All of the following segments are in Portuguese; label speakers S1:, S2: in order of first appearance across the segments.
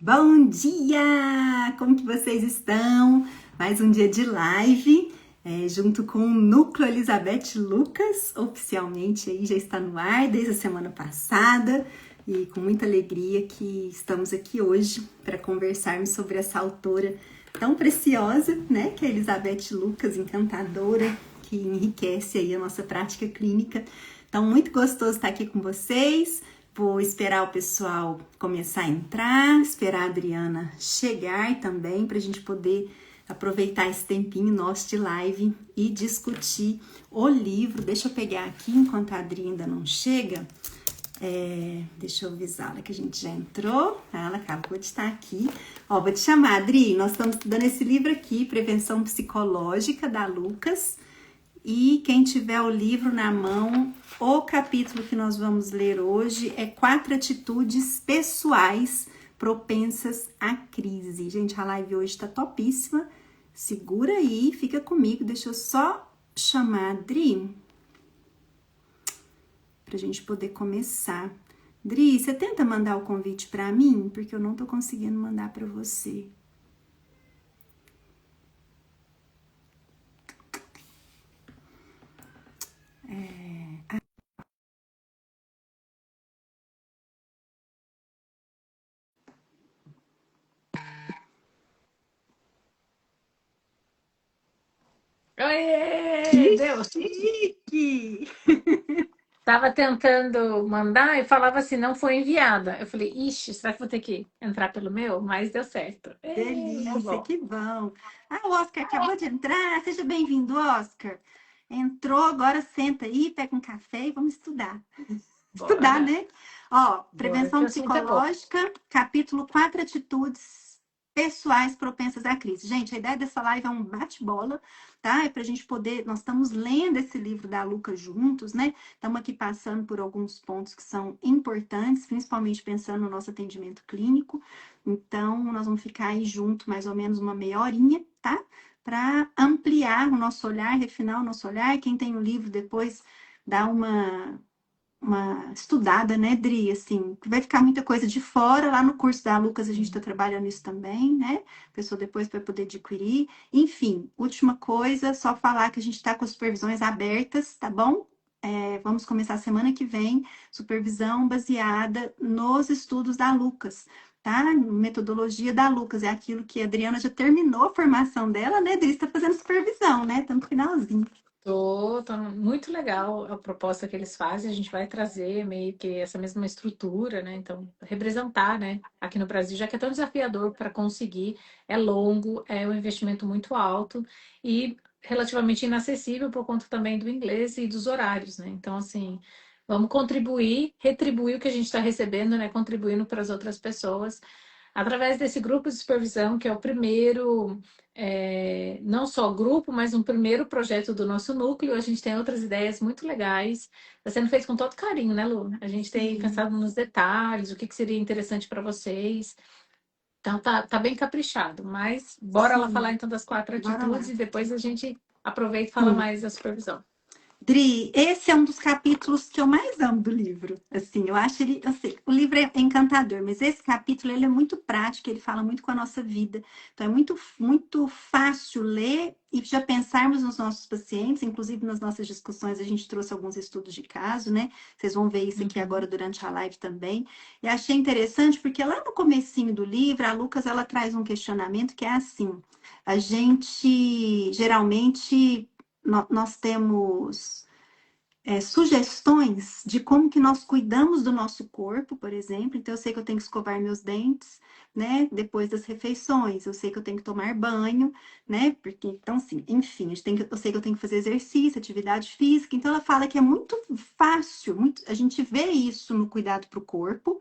S1: Bom dia! Como que vocês estão? Mais um dia de live, junto com o Núcleo Elizabeth Lucas, oficialmente aí já está no ar desde a semana passada e com muita alegria que estamos aqui hoje para conversarmos sobre essa autora tão preciosa, né, que é a Elizabeth Lucas, encantadora, que enriquece aí a nossa prática clínica. Então, muito gostoso estar aqui com vocês. Vou esperar o pessoal começar a entrar, esperar a Adriana chegar também, para a gente poder aproveitar esse tempinho nosso de live e discutir o livro. Deixa eu pegar aqui enquanto a Adri ainda não chega. Deixa eu avisá-la que a gente já entrou. Ela acabou de estar aqui. Ó, vou te chamar, Adri. Nós estamos estudando esse livro aqui, Prevenção Psicológica, da Lucas. E quem tiver o livro na mão, o capítulo que nós vamos ler hoje é 4 atitudes pessoais propensas à crise. Gente, a live hoje tá topíssima. Segura aí, fica comigo. Deixa eu só chamar a Adri pra gente poder começar. Adri, você tenta mandar o convite pra mim? Porque eu não tô conseguindo mandar pra você.
S2: Oiê,
S1: Que
S2: Deus!
S1: chique!
S2: Tava tentando mandar e falava assim, não foi enviada. Eu falei, ixi, será que vou ter que entrar pelo meu? Mas deu certo. Deu
S1: Delícia,
S2: bom.
S1: que bom. Ah, o Oscar acabou de entrar. Seja bem-vindo, Oscar. Entrou, agora senta aí, pega um café e vamos estudar. Estudar,
S2: Bora,
S1: né? Ó,
S2: bora, que
S1: prevenção
S2: o assunto é bom.
S1: psicológica, capítulo 4 atitudes pessoais propensas à crise. Gente, a ideia dessa live é um bate-bola, tá? É pra gente poder. Nós estamos lendo esse livro da Luca juntos, né? Estamos aqui passando por alguns pontos que são importantes, principalmente pensando no nosso atendimento clínico. Então, nós vamos ficar aí junto mais ou menos uma meia horinha, tá? Para ampliar o nosso olhar, refinar o nosso olhar. Quem tem o livro depois dá uma estudada, né, Dri? Assim, vai ficar muita coisa de fora. Lá no curso da Lucas a gente está trabalhando isso também, né? A pessoa depois vai poder adquirir. Enfim, última coisa, só falar que a gente está com as supervisões abertas, tá bom? Vamos começar semana que vem, supervisão baseada nos estudos da Lucas, tá? Metodologia da Lucas, é aquilo que a Adriana já terminou a formação dela, né? Adri está fazendo supervisão, né? Estamos no finalzinho.
S2: Tô muito legal a proposta que eles fazem. A gente vai trazer meio que essa mesma estrutura, né? Então, representar, né? Aqui no Brasil, já que é tão desafiador para conseguir, é longo, é um investimento muito alto e relativamente inacessível por conta também do inglês e dos horários, né? Então, assim, vamos contribuir, retribuir o que a gente está recebendo, né? Contribuindo para as outras pessoas através desse grupo de supervisão, que é o primeiro, não só grupo, mas um primeiro projeto do nosso núcleo. A gente tem outras ideias muito legais. Está sendo feito com todo carinho, né, Lu? A gente tem
S1: Sim.
S2: pensado nos detalhes, o que que seria interessante para vocês. Então, tá bem caprichado. Mas bora lá falar
S1: Sim,
S2: então das 4
S1: bora
S2: atitudes
S1: lá.
S2: e depois a gente aproveita e fala
S1: Sim.
S2: mais da supervisão.
S1: Dri, esse é um dos capítulos que eu mais amo do livro. Assim, eu acho ele, assim, o livro é encantador, mas esse capítulo ele é muito prático, ele fala muito com a nossa vida. Então é muito fácil ler e já pensarmos nos nossos pacientes, inclusive nas nossas discussões a gente trouxe alguns estudos de caso, né? Vocês vão ver isso aqui agora
S2: Uhum.
S1: durante a live também. E achei interessante porque lá no comecinho do livro, a Lucas ela traz um questionamento que é assim: a gente geralmente nós temos sugestões de como que nós cuidamos do nosso corpo, por exemplo. Então, eu sei que eu tenho que escovar meus dentes, né? Depois das refeições. Eu sei que eu tenho que tomar banho, né? Porque, então, assim, enfim, eu sei que eu tenho que fazer exercício, atividade física. Então, ela fala que é muito fácil, a gente vê isso no cuidado para o corpo,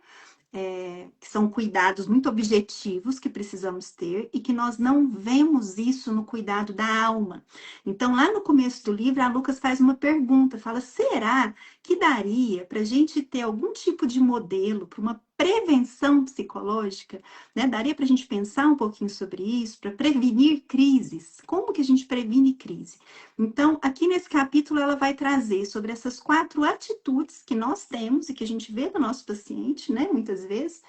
S1: que são cuidados muito objetivos que precisamos ter e que nós não vemos isso no cuidado da alma. Então, lá no começo do livro, a Lucas faz uma pergunta, fala: será que daria para a gente ter algum tipo de modelo para uma prevenção psicológica, né? Daria para a gente pensar um pouquinho sobre isso, para prevenir crises. Como que a gente previne crise? Então, aqui nesse capítulo, ela vai trazer sobre essas 4 atitudes que nós temos e que a gente vê no nosso paciente, né? Muitas vezes,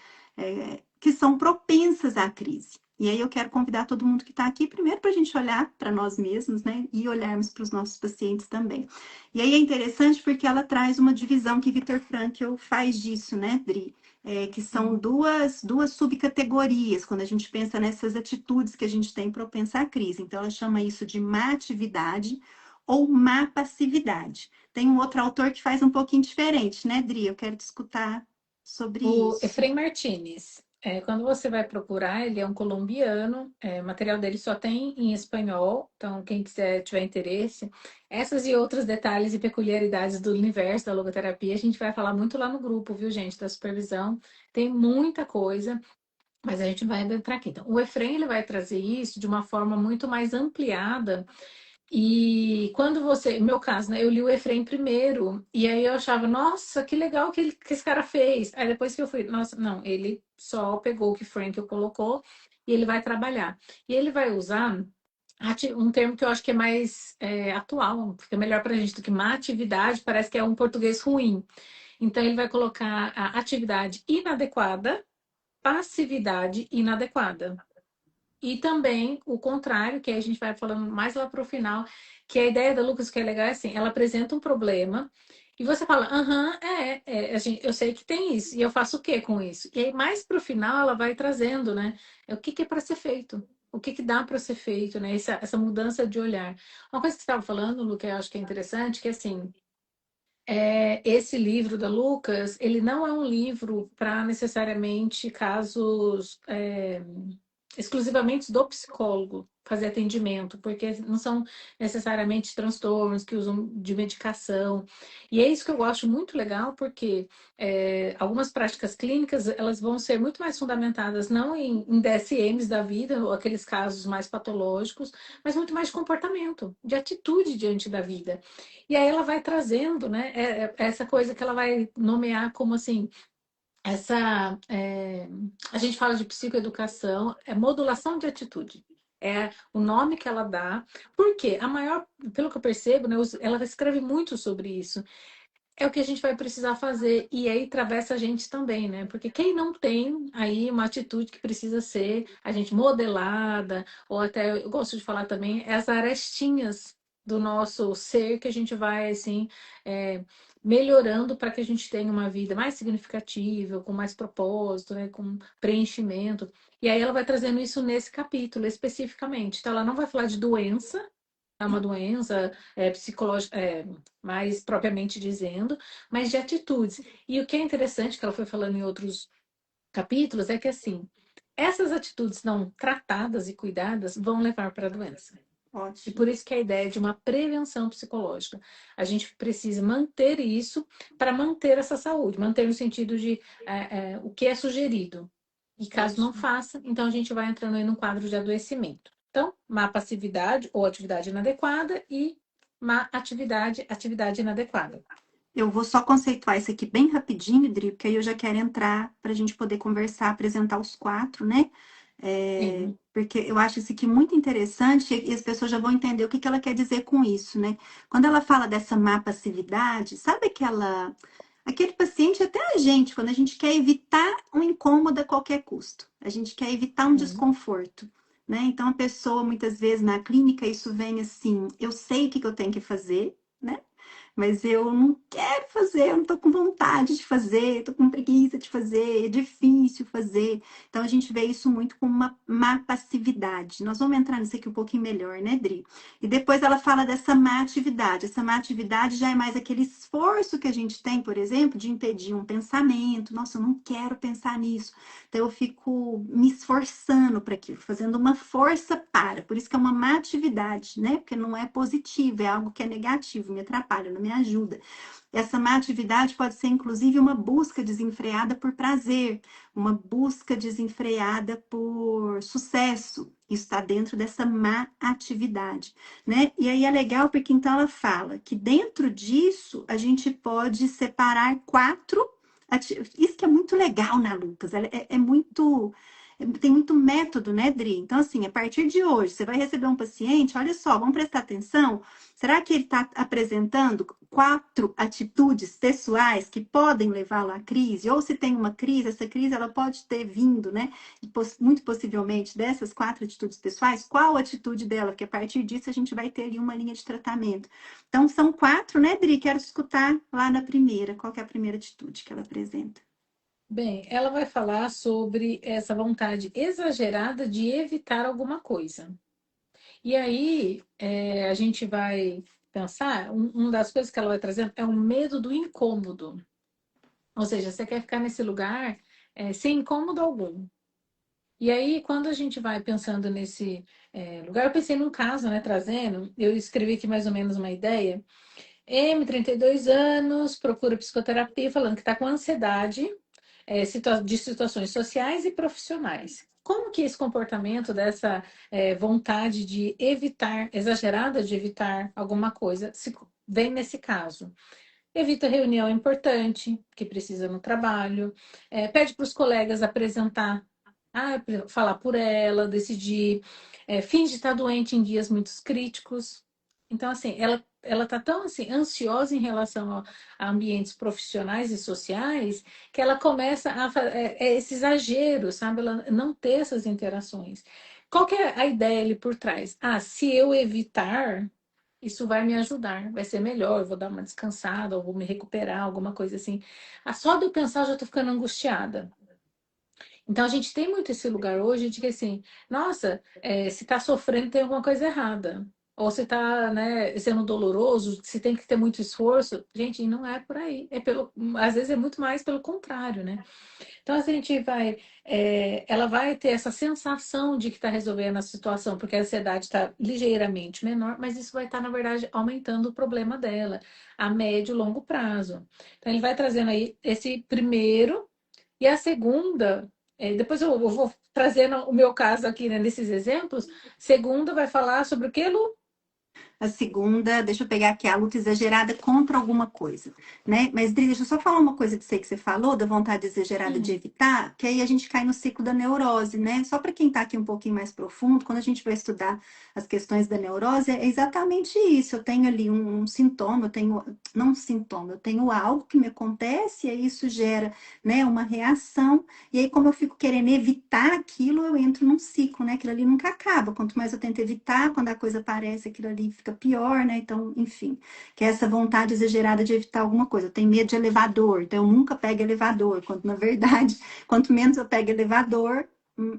S1: que são propensas à crise. E aí eu quero convidar todo mundo que está aqui, primeiro para a gente olhar para nós mesmos, né? E olharmos para os nossos pacientes também. E aí é interessante porque ela traz uma divisão que Viktor Frankl faz disso, né, Dri? Que são duas subcategorias, quando a gente pensa nessas atitudes que a gente tem propensa à crise. Então, ela chama isso de má atividade ou má passividade. Tem um outro autor que faz um pouquinho diferente, né, Dri? Eu quero te escutar sobre
S2: O
S1: isso.
S2: Efrem Martínez, quando você vai procurar, ele é um colombiano, o material dele só tem em espanhol, então quem quiser tiver interesse, essas e outros detalhes e peculiaridades do universo da logoterapia, a gente vai falar muito lá no grupo, viu, gente, da supervisão. Tem muita coisa, mas a gente vai entrar aqui. Então, o Efrem ele vai trazer isso de uma forma muito mais ampliada e quando você, no meu caso, né, eu li o Efrem primeiro, e aí eu achava, nossa, que legal que esse cara fez. Aí depois que eu fui, nossa, não, ele só pegou o que Frank colocou e ele vai trabalhar. E ele vai usar um termo que eu acho que é mais atual, fica melhor pra gente do que má atividade, parece que é um português ruim. Então ele vai colocar a atividade inadequada, passividade inadequada. E também o contrário, que aí a gente vai falando mais lá para o final, que a ideia da Lucas, que é legal, é assim, ela apresenta um problema e você fala, aham, eu sei que tem isso, e eu faço o que com isso? E aí mais para o final ela vai trazendo, né, o que é para ser feito, o que dá para ser feito, né, essa mudança de olhar. Uma coisa que você estava falando, Lucas, eu acho que é interessante, que assim, esse livro da Lucas, ele não é um livro para necessariamente casos exclusivamente do psicólogo fazer atendimento, porque não são necessariamente transtornos que usam de medicação. E é isso que eu acho muito legal, porque algumas práticas clínicas elas vão ser muito mais fundamentadas não em DSMs da vida, ou aqueles casos mais patológicos, mas muito mais de comportamento, de atitude diante da vida. E aí ela vai trazendo, né, essa coisa que ela vai nomear como assim, a gente fala de psicoeducação, é modulação de atitude. É o nome que ela dá, porque a maior, pelo que eu percebo, né, ela escreve muito sobre isso. É o que a gente vai precisar fazer, e aí atravessa a gente também, né? Porque quem não tem aí uma atitude que precisa ser a gente modelada, ou até, eu gosto de falar também, as arestinhas do nosso ser que a gente vai, assim, é, melhorando para que a gente tenha uma vida mais significativa, com mais propósito, né? Com preenchimento. E aí ela vai trazendo isso nesse capítulo especificamente. Então, ela não vai falar de doença, é uma doença psicológica, mais propriamente dizendo, mas de atitudes. E o que é interessante, que ela foi falando em outros capítulos, é que assim, essas atitudes não tratadas e cuidadas vão levar para a doença. E
S1: Ótimo.
S2: por isso que a ideia é de uma prevenção psicológica. A gente precisa manter isso para manter essa saúde, manter no sentido de o que é sugerido. E caso não
S1: Ótimo.
S2: faça, então a gente vai entrando aí num quadro de adoecimento. Então, má passividade ou atividade inadequada e má atividade, atividade inadequada.
S1: Eu vou só conceituar isso aqui bem rapidinho, Dri, porque aí eu já quero entrar para a gente poder conversar, apresentar os quatro, né?
S2: Sim.
S1: Porque eu acho isso aqui muito interessante e as pessoas já vão entender o que ela quer dizer com isso, né? Quando ela fala dessa má passividade, sabe aquele paciente, até a gente, quando a gente quer evitar um incômodo a qualquer custo, a gente quer evitar um
S2: Sim.
S1: desconforto, né? Então a pessoa, muitas vezes na clínica, isso vem assim, eu sei o que eu tenho que fazer, né? Mas eu não quero fazer, eu não tô com vontade de fazer, tô com preguiça de fazer, é difícil fazer. Então a gente vê isso muito como uma má passividade. Nós vamos entrar nisso aqui um pouquinho melhor, né, Dri? E depois ela fala dessa má atividade. Essa má atividade já é mais aquele esforço que a gente tem, por exemplo, de impedir um pensamento. Nossa, eu não quero pensar nisso. Então eu fico me esforçando para aquilo, fazendo uma força para. Por isso que é uma má atividade, né? Porque não é positivo, é algo que é negativo, me atrapalha, não me ajuda. Essa má atividade pode ser, inclusive, uma busca desenfreada por prazer, uma busca desenfreada por sucesso. Isso está dentro dessa má atividade, né? E aí é legal porque então ela fala que dentro disso a gente pode separar quatro. Isso que é muito legal na Lucas, ela é muito tem muito método, né, Dri? Então, assim, a partir de hoje, você vai receber um paciente, olha só, vamos prestar atenção. Será que ele está apresentando 4 atitudes pessoais que podem levá-lo à crise? Ou se tem uma crise, essa crise ela pode ter vindo, né? Muito possivelmente dessas 4 atitudes pessoais, qual a atitude dela? Porque a partir disso a gente vai ter ali uma linha de tratamento. Então, são 4, né, Dri? Quero escutar lá na primeira. Qual que é a primeira atitude que ela apresenta?
S2: Bem, ela vai falar sobre essa vontade exagerada de evitar alguma coisa. E aí, a gente vai pensar, uma das coisas que ela vai trazendo é o medo do incômodo. Ou seja, você quer ficar nesse lugar, sem incômodo algum. E aí, quando a gente vai pensando nesse, lugar, eu pensei num caso, né, trazendo, eu escrevi aqui mais ou menos uma ideia. M, 32 anos, procura psicoterapia, falando que está com ansiedade, de situações sociais e profissionais. Como que esse comportamento dessa vontade de evitar, exagerada de evitar alguma coisa, vem nesse caso? Evita reunião importante, que precisa no trabalho, pede para os colegas apresentar, falar por ela, decidir, finge estar doente em dias muito críticos. Então, assim, ela está tão assim, ansiosa em relação a ambientes profissionais e sociais que ela começa esse exagero, sabe? Ela não ter essas interações. Qual que é a ideia ali por trás? Se eu evitar, isso vai me ajudar, vai ser melhor, eu vou dar uma descansada, ou vou me recuperar, alguma coisa assim. Só de eu pensar, eu já estou ficando angustiada. Então, a gente tem muito esse lugar hoje de que, assim, nossa, se está sofrendo, tem alguma coisa errada. Ou se está, né, sendo doloroso, se tem que ter muito esforço. Gente, não é por aí. Às vezes é muito mais pelo contrário, né? Então, a gente vai, ela vai ter essa sensação de que está resolvendo a situação, porque a ansiedade está ligeiramente menor, mas isso vai estar, na verdade, aumentando o problema dela a médio e longo prazo. Então, ele vai trazendo aí esse primeiro, e a segunda, depois eu vou trazendo o meu caso aqui, né, nesses exemplos. Segunda vai falar sobre o que, Lu?
S1: A segunda, deixa eu pegar aqui, a luta exagerada contra alguma coisa, né? Mas, Dri, deixa eu só falar uma coisa disso aí que você falou, da vontade exagerada de
S2: Hum,
S1: evitar, que aí a gente cai no ciclo da neurose, né? Só para quem está aqui um pouquinho mais profundo, quando a gente vai estudar as questões da neurose, é exatamente isso. Eu tenho ali um sintoma, eu tenho, não um sintoma, eu tenho algo que me acontece, e aí isso gera, né, uma reação, e aí, como eu fico querendo evitar aquilo, eu entro num ciclo, né? Aquilo ali nunca acaba. Quanto mais eu tento evitar, quando a coisa aparece, aquilo ali fica pior, né? Então, enfim, que é essa vontade exagerada de evitar alguma coisa. Eu tenho medo de elevador, então eu nunca pego elevador, quando na verdade, quanto menos eu pego elevador,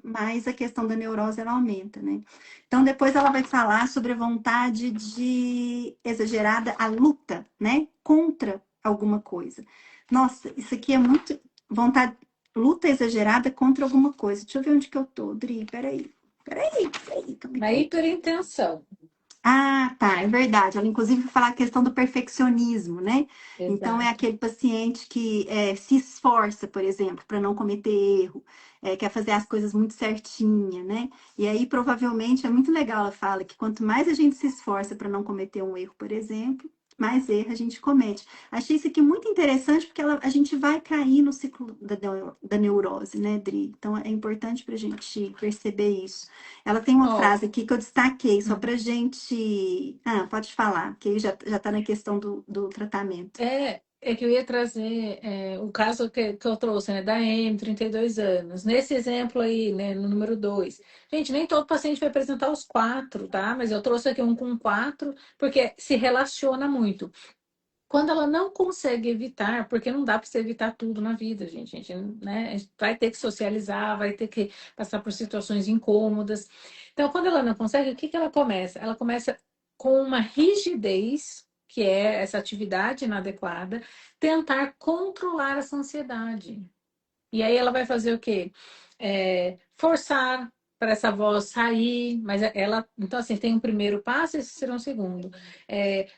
S1: mais a questão da neurose ela aumenta, né? Então, depois ela vai falar sobre a vontade de exagerada, a luta, né? Contra alguma coisa. Nossa, isso aqui é muito vontade, luta exagerada contra alguma coisa. Deixa eu ver onde que eu tô, Dri, peraí. Peraí, tô me
S2: na
S1: perdendo.
S2: hiperintenção.
S1: Ah, tá, é verdade. Ela, inclusive, vai falar a questão do perfeccionismo, né? Então, é
S2: Exato.
S1: aquele paciente que se esforça, por exemplo, para não cometer erro, quer fazer as coisas muito certinha, né? E aí, provavelmente, é muito legal, ela fala que quanto mais a gente se esforça para não cometer um erro, por exemplo, mais erro a gente comete. Achei isso aqui muito interessante, porque a gente vai cair no ciclo da neurose, né, Dri? Então, é importante para a gente perceber isso. Ela tem uma
S2: Ó,
S1: frase aqui que eu destaquei só
S2: hum.
S1: pra gente. Ah, pode falar, que aí já tá na questão do tratamento.
S2: É que eu ia trazer o caso que eu trouxe, né, da M, 32 anos. Nesse exemplo aí, né, no número 2. Gente, nem todo paciente vai apresentar os 4, tá? Mas eu trouxe aqui um com 4, porque se relaciona muito. Quando ela não consegue evitar, porque não dá para você evitar tudo na vida, gente. Né, a gente vai ter que socializar, vai ter que passar por situações incômodas. Então, quando ela não consegue, o que que ela começa? Ela começa com uma rigidez, que é essa atividade inadequada, tentar controlar essa ansiedade. E aí ela vai fazer o quê? Forçar para essa voz sair, mas ela, então assim, tem um primeiro passo, esse será um segundo.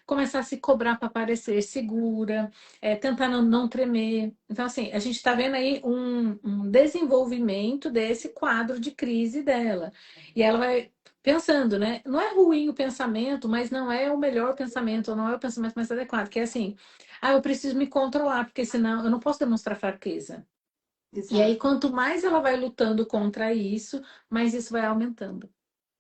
S2: Começar a se cobrar para parecer segura, tentar não tremer. Então, assim, a gente está vendo aí um desenvolvimento desse quadro de crise dela. E ela vai pensando, né? Não é ruim o pensamento, mas não é o melhor pensamento, ou não é o pensamento mais adequado, que é assim, eu preciso me controlar, porque senão eu não posso demonstrar fraqueza. E aí,
S1: Exato,
S2: quanto mais ela vai lutando contra isso, mais isso vai aumentando.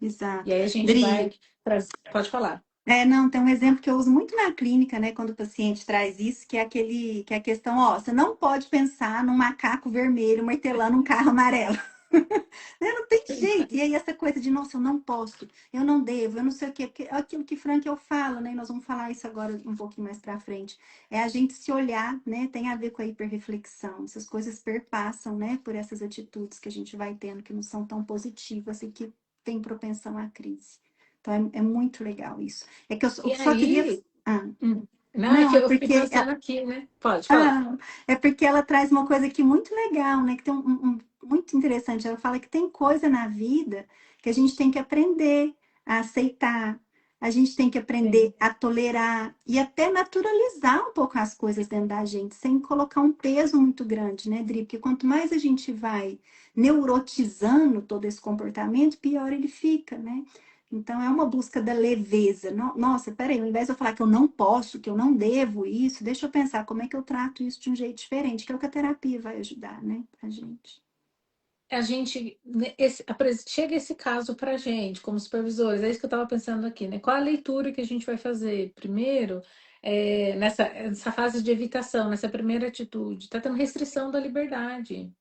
S2: E
S1: exato.
S2: aí a gente vai
S1: Dri,
S2: trazer. Pode falar.
S1: não, tem um exemplo que eu uso muito na clínica, né, quando o paciente traz isso, que é que é a questão, ó, você não pode pensar num macaco vermelho martelando um carro amarelo. Né, não tem jeito. E aí essa coisa de, nossa, eu não posso, eu não devo, eu não sei o quê, porque é aquilo que Frank eu falo, né? E nós vamos falar isso agora um pouquinho mais para frente. É a gente se olhar, né? Tem a ver com a hiperreflexão. Essas coisas perpassam, né, por essas atitudes que a gente vai tendo que não são tão positivas e que tem propensão à crise. Então é muito legal isso. É que eu
S2: E
S1: só queria.
S2: aí.
S1: Ah,
S2: Não, é que
S1: não, é
S2: eu fiquei
S1: porque
S2: pensando aqui, né? Pode falar.
S1: ah, é porque ela traz uma coisa aqui muito legal, né? Que tem muito interessante. Ela fala que tem coisa na vida que a gente tem que aprender a aceitar, a gente tem que
S2: Sim.
S1: aprender a tolerar e até naturalizar um pouco as coisas dentro da gente, sem colocar um peso muito grande, né, Dri? Porque quanto mais a gente vai neurotizando todo esse comportamento, pior ele fica, né? Então, é uma busca da leveza. Nossa, peraí, ao invés de eu falar que eu não posso, que eu não devo isso, deixa eu pensar como é que eu trato isso de um jeito diferente, que é o que a terapia vai ajudar, né, a gente.
S2: A gente chega esse caso para a gente, como supervisores, é isso que eu estava pensando aqui, né? Qual a leitura que a gente vai fazer? Primeiro, nessa fase de evitação, nessa primeira atitude, está tendo restrição da liberdade,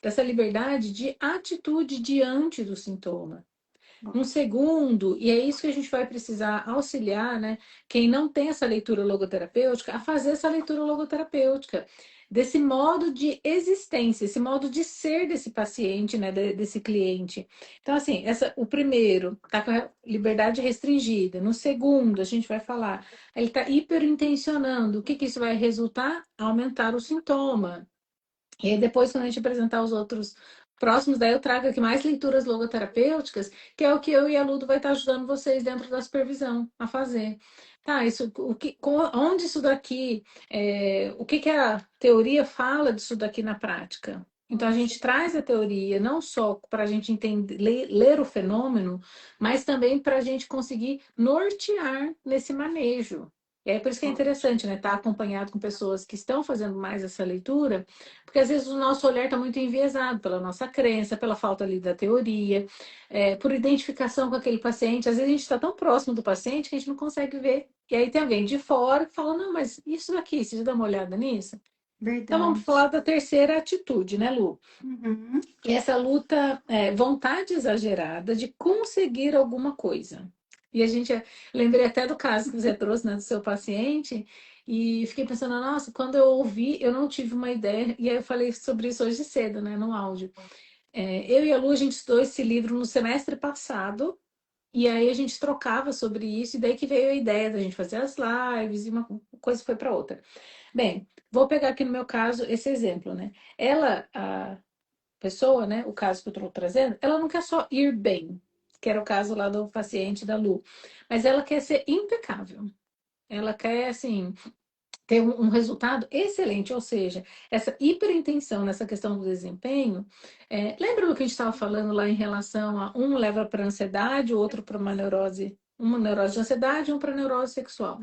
S2: dessa liberdade de atitude diante do sintoma. Um
S1: Bom,
S2: segundo, e é isso que a gente vai precisar auxiliar, né? Quem não tem essa leitura logoterapêutica, a fazer essa leitura logoterapêutica, desse modo de existência, esse modo de ser desse paciente, né? Desse cliente. Então, assim, o primeiro está com a liberdade restringida. No segundo, a gente vai falar, ele está hiperintencionando. O que que isso vai resultar? Aumentar o sintoma. E aí depois, quando a gente apresentar os outros próximos, daí eu trago aqui mais leituras logoterapêuticas, que é o que eu e a Ludo vai estar ajudando vocês dentro da supervisão a fazer. Tá, onde isso daqui, o que que a teoria fala disso daqui na prática? Então a gente traz a teoria não só para a gente entender, ler o fenômeno, mas também para a gente conseguir nortear nesse manejo. E aí por isso que é
S1: ótimo.
S2: interessante, né? Estar acompanhado com pessoas que estão fazendo mais essa leitura, porque às vezes o nosso olhar está muito enviesado pela nossa crença, pela falta ali da teoria, por identificação com aquele paciente. Às vezes a gente está tão próximo do paciente que a gente não consegue ver. E aí tem alguém de fora que fala, não, mas isso daqui, você já dá uma olhada nisso? Então vamos
S1: Verdade.
S2: falar da terceira atitude, né, Lu?
S1: Uhum.
S2: E essa luta, vontade exagerada de conseguir alguma coisa. E a gente, lembrei até do caso que você trouxe, né, do seu paciente, e fiquei pensando, nossa, quando eu ouvi, eu não tive uma ideia, e aí eu falei sobre isso hoje cedo, né, no áudio. Eu e a Lu, a gente estudou esse livro no semestre passado, e aí a gente trocava sobre isso, e daí que veio a ideia da gente fazer as lives, e uma coisa foi para outra. Bem, vou pegar aqui no meu caso esse exemplo, né? Ela, pessoa, né, o caso que eu estou trazendo, ela não quer só ir bem, que era o caso lá do paciente da Lu, mas ela quer ser impecável. Ela quer, assim, ter um resultado excelente, ou seja, essa hiperintenção nessa questão do desempenho. Lembra do que a gente estava falando lá em relação a um leva para ansiedade, o outro para uma neurose de ansiedade e um para neurose sexual.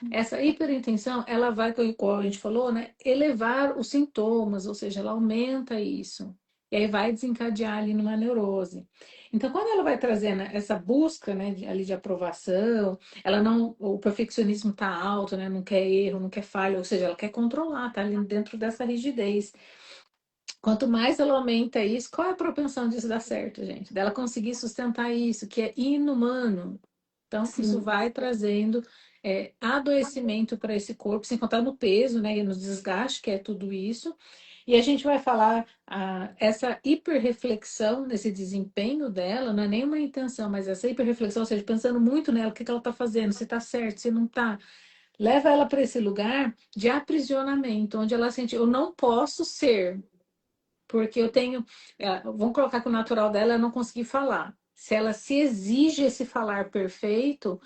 S2: Essa hiperintenção, ela vai, como a gente falou, né, elevar os sintomas, ou seja, ela aumenta isso. E aí vai desencadear ali numa neurose. Então, quando ela vai trazendo essa busca, né, ali de aprovação, ela não, o perfeccionismo está alto, né, não quer erro, não quer falha, ou seja, ela quer controlar, tá ali dentro dessa rigidez. Quanto mais ela aumenta isso, qual é a propensão disso dar certo, gente? Dela conseguir sustentar isso, que é inumano. Então, isso
S1: Sim,
S2: vai trazendo adoecimento para esse corpo, sem contar no peso, né, e no desgaste, que é tudo isso. E a gente vai falar essa hiperreflexão nesse desempenho dela, não é nenhuma intenção, mas essa hiperreflexão, ou seja, pensando muito nela, o que que ela está fazendo, se está certo, se não está, leva ela para esse lugar de aprisionamento, onde ela sente, eu não posso ser, porque eu tenho, vamos colocar que o natural dela é não conseguir falar. Se ela se exige esse falar perfeito,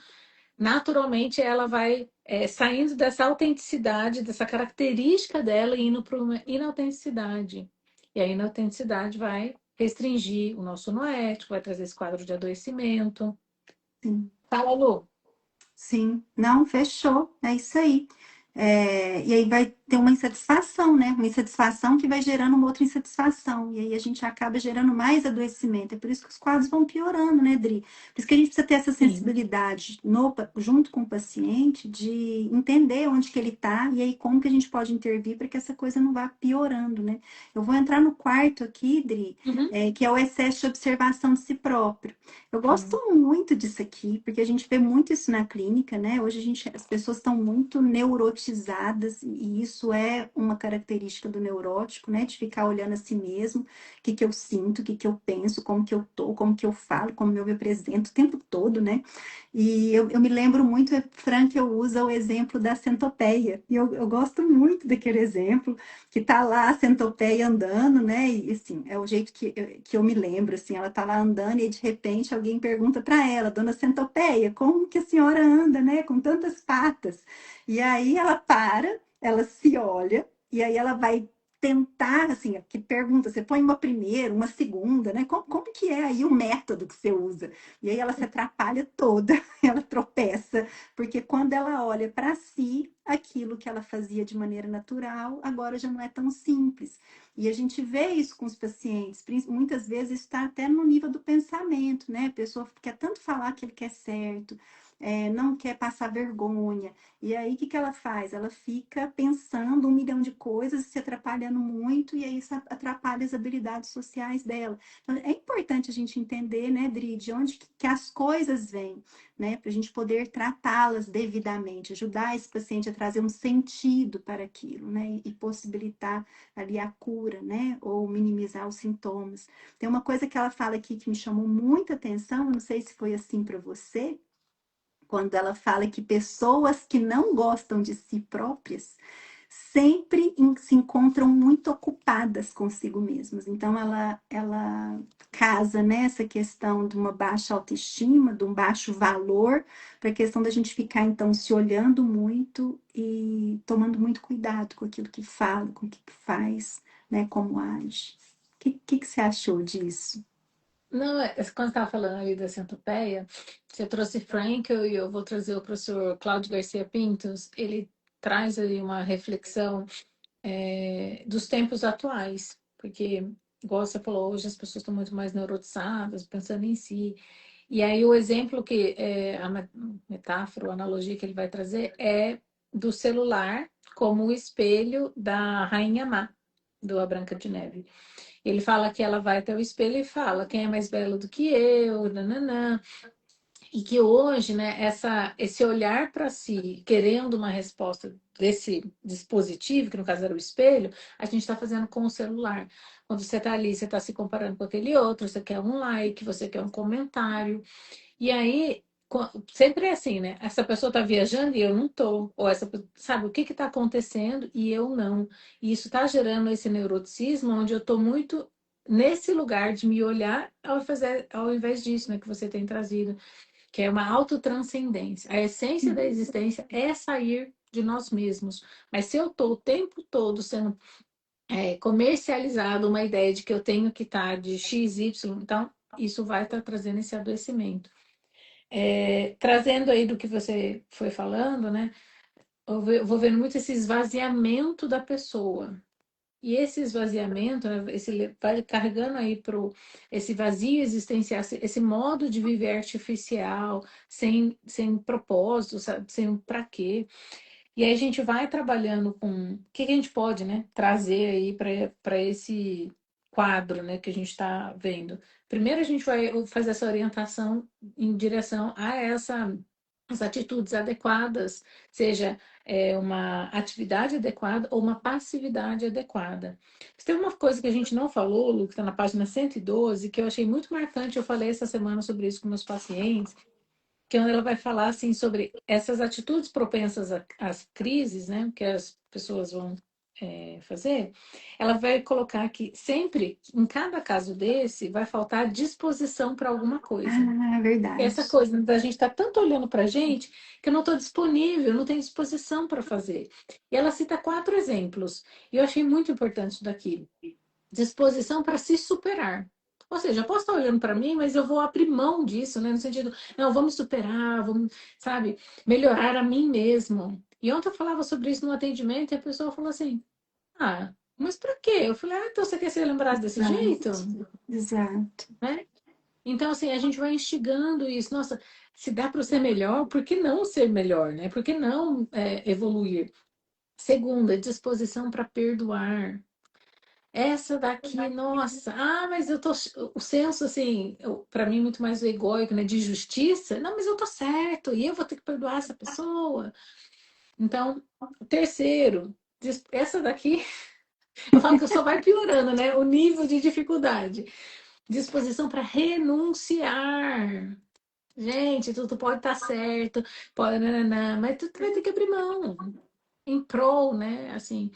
S2: naturalmente ela vai saindo dessa autenticidade, dessa característica dela e indo para uma inautenticidade. E a inautenticidade vai restringir o nosso noético, vai trazer esse quadro de adoecimento.
S1: sim.
S2: Fala, Lu.
S1: Sim, não, fechou, é isso aí. E aí vai ter uma insatisfação, né? Uma insatisfação que vai gerando uma outra insatisfação. E aí a gente acaba gerando mais adoecimento. É por isso que os quadros vão piorando, né, Dri? Por isso que a gente precisa ter essa
S2: Sim.
S1: sensibilidade junto com o paciente de entender onde que ele está e aí como que a gente pode intervir para que essa coisa não vá piorando, né? Eu vou entrar no quarto aqui, Dri,
S2: Uhum.
S1: que é o excesso de observação de si próprio. Eu gosto
S2: Sim.
S1: muito disso aqui, porque a gente vê muito isso na clínica, né? Hoje as pessoas estão muito neurotizadas, e isso é uma característica do neurótico, né? De ficar olhando a si mesmo, o que que eu sinto, o que que eu penso, como que eu tô, como que eu falo, como eu me apresento o tempo todo, né? E eu me lembro muito, Frank, eu uso o exemplo da centopeia, e eu gosto muito daquele exemplo, que tá lá a centopeia andando, né? E assim, é o jeito que eu me lembro, assim, ela tá lá andando e de repente alguém pergunta para ela, Dona Centopeia, como que a senhora anda, né? Com tantas patas. E aí ela para, ela se olha, e aí ela vai tentar, assim, que pergunta, você põe uma primeira, uma segunda, né? Como que é aí o método que você usa? E aí ela se atrapalha toda, ela tropeça, porque quando ela olha para si, aquilo que ela fazia de maneira natural, agora já não é tão simples. E a gente vê isso com os pacientes, muitas vezes está até no nível do pensamento, né? A pessoa quer tanto falar que ele quer certo, não quer passar vergonha. E aí, o que que ela faz? Ela fica pensando um milhão de coisas, se atrapalhando muito, e aí isso atrapalha as habilidades sociais dela. Então, é importante a gente entender, né, Dri, de onde que as coisas vêm, né, para a gente poder tratá-las devidamente, ajudar esse paciente a trazer um sentido para aquilo, né, e possibilitar ali a cura, né, ou minimizar os sintomas. Tem uma coisa que ela fala aqui que me chamou muita atenção, não sei se foi assim para você, quando ela fala que pessoas que não gostam de si próprias sempre se encontram muito ocupadas consigo mesmas. Então, ela casa nessa questão de uma baixa autoestima, de um baixo valor, para a questão da gente ficar, então, se olhando muito e tomando muito cuidado com aquilo que fala, com o que faz, né, como age. O que você achou disso?
S2: Não, quando estava falando ali da centopeia, você trouxe Frankl e eu vou trazer o professor Cláudio Garcia Pintos. Ele traz aí uma reflexão dos tempos atuais, porque, igual você falou, hoje as pessoas estão muito mais neurotizadas, pensando em si. E aí o exemplo a metáfora, a analogia que ele vai trazer é do celular como o espelho da Rainha Má, do A Branca de Neve. Ele fala que ela vai até o espelho e fala quem é mais belo do que eu, nananã. E que hoje, né, esse olhar para si, querendo uma resposta desse dispositivo, que no caso era o espelho, a gente está fazendo com o celular. Quando você está ali, você está se comparando com aquele outro, você quer um like, você quer um comentário. E aí, sempre é assim, né? Essa pessoa está viajando e eu não tô. Ou sabe, o que está acontecendo e eu não. E isso está gerando esse neuroticismo onde eu estou muito nesse lugar de me olhar ao invés disso, né, que você tem trazido que é uma autotranscendência. A essência da existência é sair de nós mesmos. Mas se eu estou o tempo todo sendo comercializado uma ideia de que eu tenho que estar de X, Y, então isso vai estar trazendo esse adoecimento. Trazendo aí do que você foi falando, né? Eu vou vendo muito esse esvaziamento da pessoa. E esse esvaziamento, né, vai carregando aí para esse vazio existencial, esse modo de viver artificial, sem propósito, sabe, sem um para quê. E aí a gente vai trabalhando com o que a gente pode, né, trazer aí para esse quadro, né, que a gente está vendo. Primeiro a gente vai fazer essa orientação em direção a as atitudes adequadas, seja uma atividade adequada ou uma passividade adequada. Tem uma coisa que a gente não falou, Lu, que está na página 112, que eu achei muito marcante, eu falei essa semana sobre isso com meus pacientes, que ela vai falar assim sobre essas atitudes propensas às crises, né, que as pessoas vão fazer. Ela vai colocar que sempre, em cada caso desse, vai faltar disposição para alguma coisa.
S1: Ah,
S2: Essa
S1: verdade.
S2: coisa da gente estar tanto olhando para a gente que eu não estou disponível, eu não tenho disposição para fazer. E ela cita 4 exemplos. E eu achei muito importante isso daqui. Disposição para se superar. Ou seja, eu posso estar olhando para mim, mas eu vou abrir mão disso, né? No sentido, não, vamos superar, vamos, sabe, melhorar a mim mesmo. E ontem eu falava sobre isso no atendimento e a pessoa falou assim: ah, mas pra quê? Eu falei: ah, então você quer ser lembrado desse jeito?
S1: Exato. Exato.
S2: Né? Então, assim, a gente vai instigando isso. Nossa, se dá para ser melhor, por que não ser melhor, né? Por que não evoluir? Segunda, disposição para perdoar. Essa daqui, nossa, mas eu tô. O senso, assim, para mim, muito mais egóico, né? De justiça. Não, mas eu tô certo, e eu vou ter que perdoar essa pessoa. Então, terceiro, essa daqui, eu falo que só vai piorando, né? O nível de dificuldade. Disposição para renunciar. Gente, tudo pode estar certo, pode, nananã, mas tu vai ter que abrir mão em prol, né? Assim,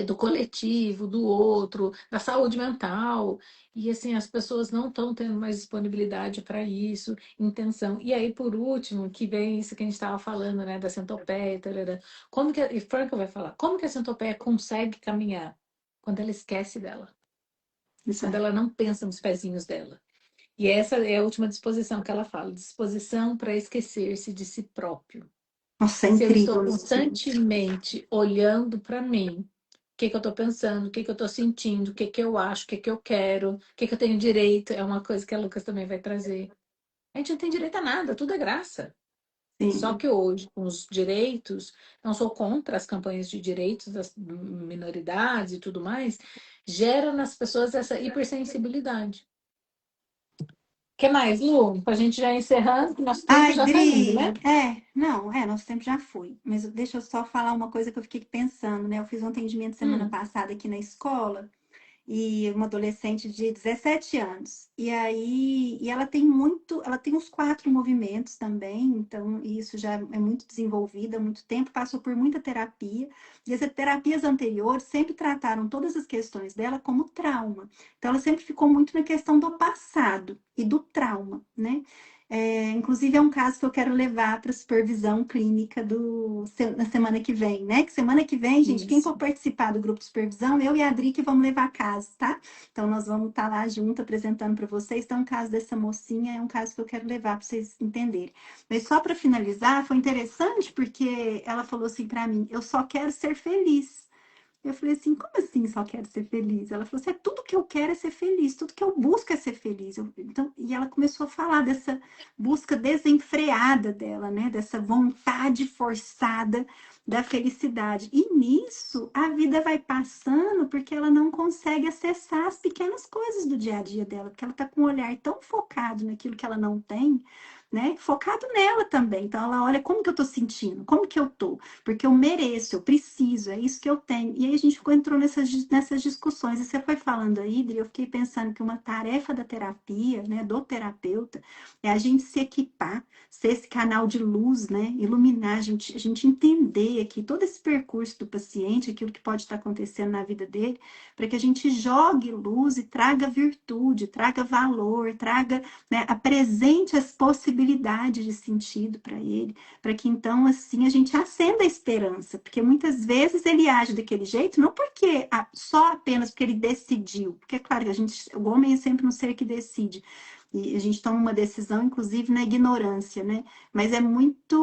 S2: do coletivo, do outro, da saúde mental. E assim, as pessoas não estão tendo mais disponibilidade para isso, intenção. E aí, por último, que vem isso que a gente estava falando, né, da centopeia, tarará. Como que, e Franca vai falar, como que a centopeia consegue caminhar? Quando ela esquece dela, quando ela
S1: Exato.
S2: não pensa nos pezinhos dela. E essa é a última disposição que ela fala, disposição para esquecer-se de si próprio.
S1: Nossa, é
S2: Se eu estou
S1: incrível isso.
S2: constantemente olhando para mim, o que que eu estou pensando, o que que eu estou sentindo, o que que eu acho, o que que eu quero, o que que eu tenho direito, é uma coisa que a Lucas também vai trazer. A gente não tem direito a nada, tudo é graça. Só
S1: Sim.
S2: que hoje, com os direitos, não sou contra as campanhas de direitos das minoridades e tudo mais, gera nas pessoas essa hipersensibilidade. O que mais, Lu? Pra gente já encerrando, que nosso tempo
S1: Ai,
S2: já tá indo,
S1: Dri,
S2: né?
S1: não, nosso tempo já foi. Mas deixa eu só falar uma coisa que eu fiquei pensando, né? Eu fiz um atendimento semana
S2: Hum.
S1: passada aqui na escola e uma adolescente de 17 anos. E aí, ela tem uns 4 movimentos também, então isso já é muito desenvolvido há muito tempo, passou por muita terapia. E as terapias anteriores sempre trataram todas as questões dela como trauma. Então ela sempre ficou muito na questão do passado e do trauma, né? Inclusive, é um caso que eu quero levar para supervisão clínica na semana que vem, né? Que semana que vem, gente, quem for
S2: Isso.
S1: participar do grupo de supervisão, eu e a Adri que vamos levar caso, tá? Então, nós vamos estar lá junto apresentando para vocês. Então, o caso dessa mocinha é um caso que eu quero levar para vocês entenderem. Mas só para finalizar, foi interessante porque ela falou assim para mim: eu só quero ser feliz. Eu falei assim, como assim só quero ser feliz? Ela falou assim, tudo que eu quero é ser feliz, tudo que eu busco é ser feliz. Então, e ela começou a falar dessa busca desenfreada dela, né? Dessa vontade forçada da felicidade. E nisso, a vida vai passando porque ela não consegue acessar as pequenas coisas do dia a dia dela, porque ela está com um olhar tão focado naquilo que ela não tem, né? Focado nela também. Então, ela olha como que eu estou sentindo, como que eu estou porque eu mereço, eu preciso, é isso que eu tenho. E aí a gente entrou nessas discussões. E você foi falando aí, Dri, eu fiquei pensando que uma tarefa da terapia, né, do terapeuta, é a gente se equipar, ser esse canal de luz, né, iluminar, a gente entender aqui todo esse percurso do paciente, aquilo que pode estar acontecendo na vida dele, para que a gente jogue luz e traga virtude, traga valor, traga, né, apresente as possibilidades de sentido para ele para que então assim a gente acenda a esperança, porque muitas vezes ele age daquele jeito não porque só apenas porque ele decidiu, porque é claro que o homem é sempre um ser que decide. E a gente toma uma decisão, inclusive, na ignorância, né? Mas é muito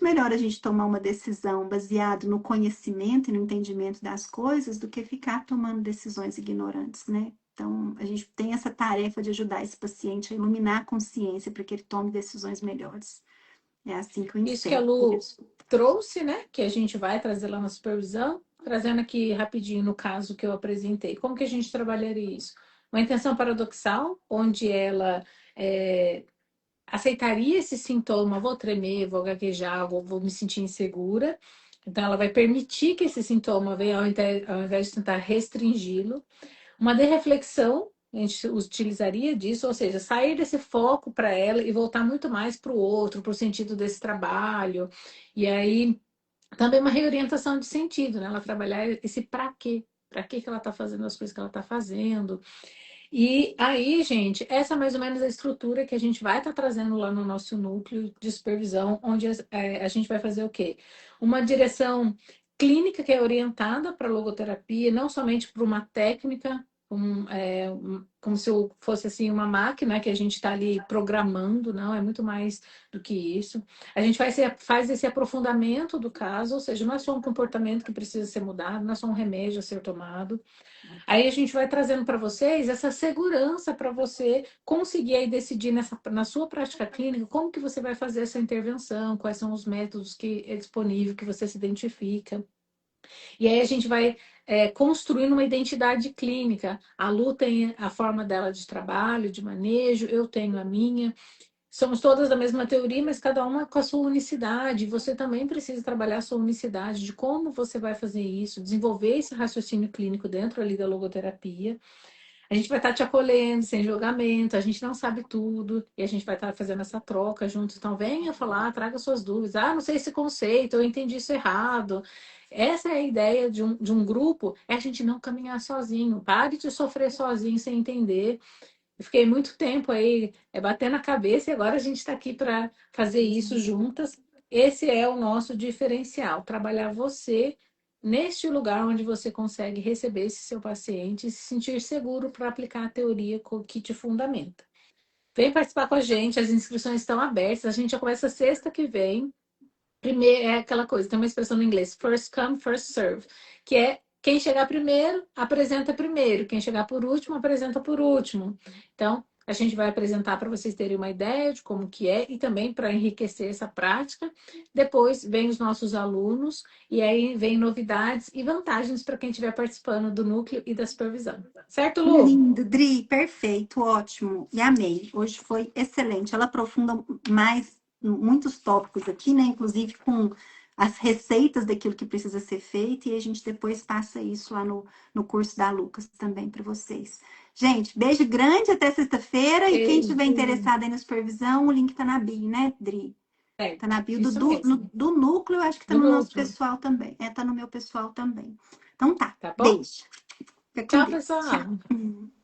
S1: melhor a gente tomar uma decisão baseada no conhecimento e no entendimento das coisas do que ficar tomando decisões ignorantes, né? Então, a gente tem essa tarefa de ajudar esse paciente a iluminar a consciência para que ele tome decisões melhores. É assim que eu
S2: Isso que a
S1: encerro.
S2: Lu trouxe, né? Que a gente vai trazer lá na supervisão, trazendo aqui rapidinho no caso que eu apresentei. Como que a gente trabalharia isso? Uma intenção paradoxal, onde ela aceitaria esse sintoma, vou tremer, vou gaguejar, vou me sentir insegura. Então, ela vai permitir que esse sintoma venha ao invés de tentar restringi-lo. Uma de reflexão, a gente utilizaria disso, ou seja, sair desse foco para ela e voltar muito mais para o outro, para o sentido desse trabalho. E aí também uma reorientação de sentido, né? Ela trabalhar esse para quê? Para que ela está fazendo as coisas que ela está fazendo? E aí, gente, essa é mais ou menos a estrutura que a gente vai estar trazendo lá no nosso núcleo de supervisão, onde a gente vai fazer o quê? Uma direção clínica que é orientada para logoterapia, não somente para uma técnica, como se eu fosse assim uma máquina que a gente está ali programando, não, é muito mais do que isso. A gente faz esse aprofundamento do caso, ou seja, não é só um comportamento que precisa ser mudado, não é só um remédio a ser tomado. Aí a gente vai trazendo para vocês essa segurança para você conseguir aí decidir na sua prática clínica como que você vai fazer essa intervenção, quais são os métodos que é disponível, que você se identifica. E aí a gente vai construindo uma identidade clínica. A Lu tem a forma dela de trabalho, de manejo, eu tenho a minha. Somos todas da mesma teoria, mas cada uma com a sua unicidade. Você também precisa trabalhar a sua unicidade de como você vai fazer isso, desenvolver esse raciocínio clínico dentro ali da logoterapia. A gente vai estar te acolhendo, sem julgamento, a gente não sabe tudo, e a gente vai estar fazendo essa troca juntos. Então, venha falar, traga suas dúvidas. Ah, não sei esse conceito, eu entendi isso errado. Essa é a ideia de um grupo, é a gente não caminhar sozinho. Pare de sofrer sozinho sem entender. Eu fiquei muito tempo aí batendo a cabeça e agora a gente está aqui para fazer isso juntas. Esse é o nosso diferencial, trabalhar você neste lugar onde você consegue receber esse seu paciente e se sentir seguro para aplicar a teoria que te fundamenta. Vem participar com a gente, as inscrições estão abertas, a gente já começa sexta que vem. Primeiro, é aquela coisa, tem uma expressão no inglês, first come, first serve, que é quem chegar primeiro, apresenta primeiro, quem chegar por último, apresenta por último. Então, a gente vai apresentar para vocês terem uma ideia de como que é e também para enriquecer essa prática. Depois vem os nossos alunos e aí vem novidades e vantagens para quem estiver participando do núcleo e da supervisão. Certo, Lu?
S1: Lindo, Dri, perfeito, ótimo. E amei. Hoje foi excelente. Ela aprofunda mais muitos tópicos aqui, né? Inclusive com as receitas daquilo que precisa ser feito, e a gente depois passa isso lá no curso da Lucas também para vocês. Gente, beijo grande até sexta-feira. E quem
S2: Beijo.
S1: tiver interessado aí na supervisão, o link tá na bio, né, Dri? Tá na
S2: Certo,
S1: bio
S2: isso mesmo.
S1: do núcleo, acho que tá
S2: No
S1: no nosso
S2: núcleo,
S1: pessoal também. Tá no meu pessoal também. Então tá,
S2: tá bom?
S1: beijo. Fica com
S2: Tchau,
S1: Deus.
S2: pessoal.
S1: Tchau.